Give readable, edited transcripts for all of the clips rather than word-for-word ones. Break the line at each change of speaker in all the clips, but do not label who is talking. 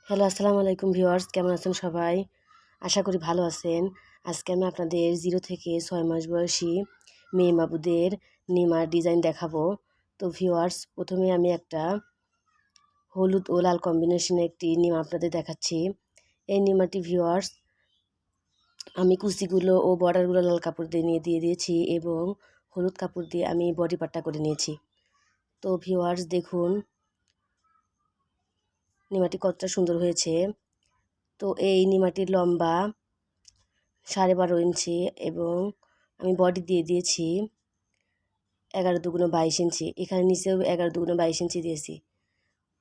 Hello, আসসালামু আলাইকুম viewers, কেমন আছেন সবাই? আশা করি ভালো আছেন। আজকে আমি আপনাদের 0 থেকে 6 মাস বয়সী মেয়ে বাবুদের নিমার ডিজাইন দেখাবো। তো ভিউয়ার্স, প্রথমে আমি একটা হলুদ ও লাল কম্বিনেশনে একটি নিমা আপনাদের দেখাচ্ছি। এই নিমাটি ভিউয়ার্স আমি কুচিগুলো ও বর্ডারগুলো লাল কাপড় দিয়ে দিয়েছি এবং হলুদ কাপড় দিয়ে আমি বডি পার্টটা করে নিয়েছি। তো ভিউয়ার্স দেখুন নিমাটি কতটা সুন্দর হয়েছে। তো এই নিমাটির লম্বা 12.5 ইঞ্চি এবং আমি বডি দিয়ে দিয়েছি 11 দুগুণ 22 ইঞ্চি। এখানে নিচেও 11 দুগুণ 22 ইঞ্চি দিয়েছি।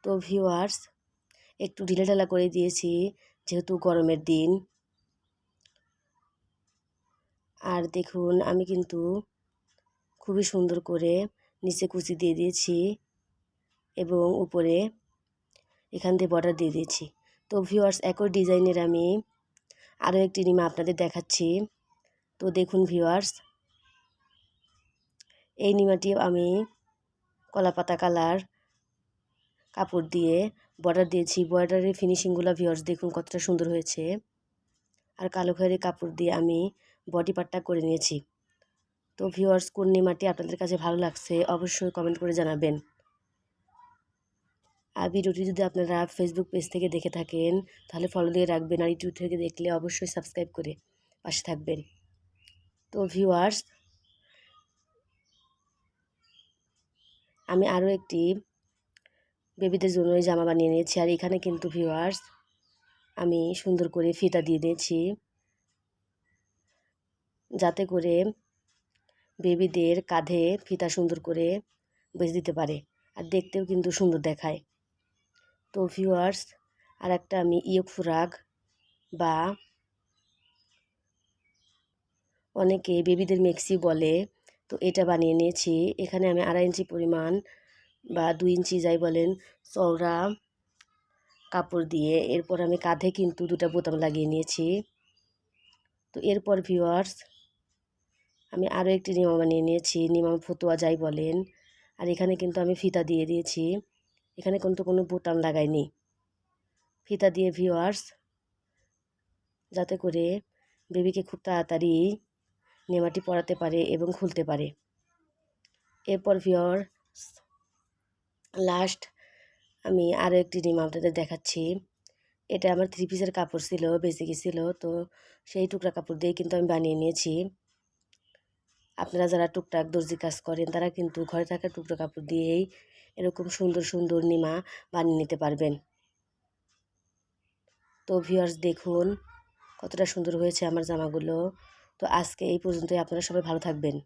তো ভিউয়ার্স একটু ঢিলেঢালা করে দিয়েছি যেহেতু গরমের দিন। আর দেখুন আমি কিন্তু খুবই সুন্দর করে নিচে কুচি দিয়ে দিয়েছি এবং উপরে এখান দিয়ে বর্ডার দিয়ে দিয়েছি। তো ভিউয়ার্স একই ডিজাইনের আমি আরও একটি নিমা আপনাদের দেখাচ্ছি। তো দেখুন ভিউয়ার্স এই নিমাটি আমি কলাপাতা কালার কাপড় দিয়ে বর্ডার দিয়েছি। বর্ডারের ফিনিশিংগুলো ভিউয়ার্স দেখুন কতটা সুন্দর হয়েছে। আর কালো খয়েরি কাপড় দিয়ে আমি বডি পার্টটা করে নিয়েছি। তো ভিউয়ার্স কোন নিমাটি আপনাদের কাছে ভালো লাগছে অবশ্যই কমেন্ট করে জানাবেন। আর ভিডিওটি যদি আপনারা ফেসবুক পেজ থেকে দেখে থাকেন তাহলে ফলো দিয়ে রাখবেন, আর ইউটিউব থেকে দেখলে অবশ্যই সাবস্ক্রাইব করে পাশে থাকবেন। তো ভিউয়ার্স আমি আরও একটি বেবিদের জন্য জামা বানিয়ে নিয়েছি। আর এখানে কিন্তু ভিউয়ার্স আমি সুন্দর করে ফিতা দিয়ে দিয়েছি যাতে করে বেবিদের কাঁধে ফিতা সুন্দর করে বেঁধে দিতে পারে আর দেখতেও কিন্তু সুন্দর দেখায়। তো ভিউয়ার্স আর একটা আমি ইয়োগ ফ্রক বা অনেকে বেবিদের মেক্সি বলে, তো এটা বানিয়ে নিয়েছি। এখানে আমি 2.5 ইঞ্চি পরিমাণ বা 2 ইঞ্চি যাই বলেন চওড়া কাপড় দিয়ে এরপর আমি কাঁধে কিন্তু 2টা বোতাম লাগিয়ে নিয়েছি। তো এরপর ভিউয়ার্স আমি আরও একটি নিমা বানিয়ে নিয়েছি, নিমা ফতুয়া যাই বলেন। আর এখানে কিন্তু আমি ফিতা দিয়ে দিয়েছি, এখানে কিন্তু কোনো বোতাম লাগাইনি। ফিতা দিয়ে ভিউয়ার্স যাতে করে বেবিকে খুব তাড়াতাড়ি নিমাটি পরাতে পারে এবং খুলতে পারে। এরপর ভিউয়ার্স লাস্ট আমি আরও একটি নিমা আপনাদের দেখাচ্ছি। এটা আমার 3 পিসের কাপড় ছিল, বেঁচে গেছিলো, তো সেই টুকরা কাপড় দিয়ে কিন্তু আমি বানিয়ে নিয়েছি। আপনারা যারা টুকটাক দর্জি কাজ করেন তারা কিন্তু ঘরে থাকা টুকরো কাপড় দিয়েই এরকম সুন্দর সুন্দর নিমা বানিয়ে নিতে পারবেন। তো ভিউয়ার্স দেখুন কতটা সুন্দর হয়েছে আমার জামাগুলো। তো আজকে এই পর্যন্তই, আপনারা সবাই ভালো থাকবেন।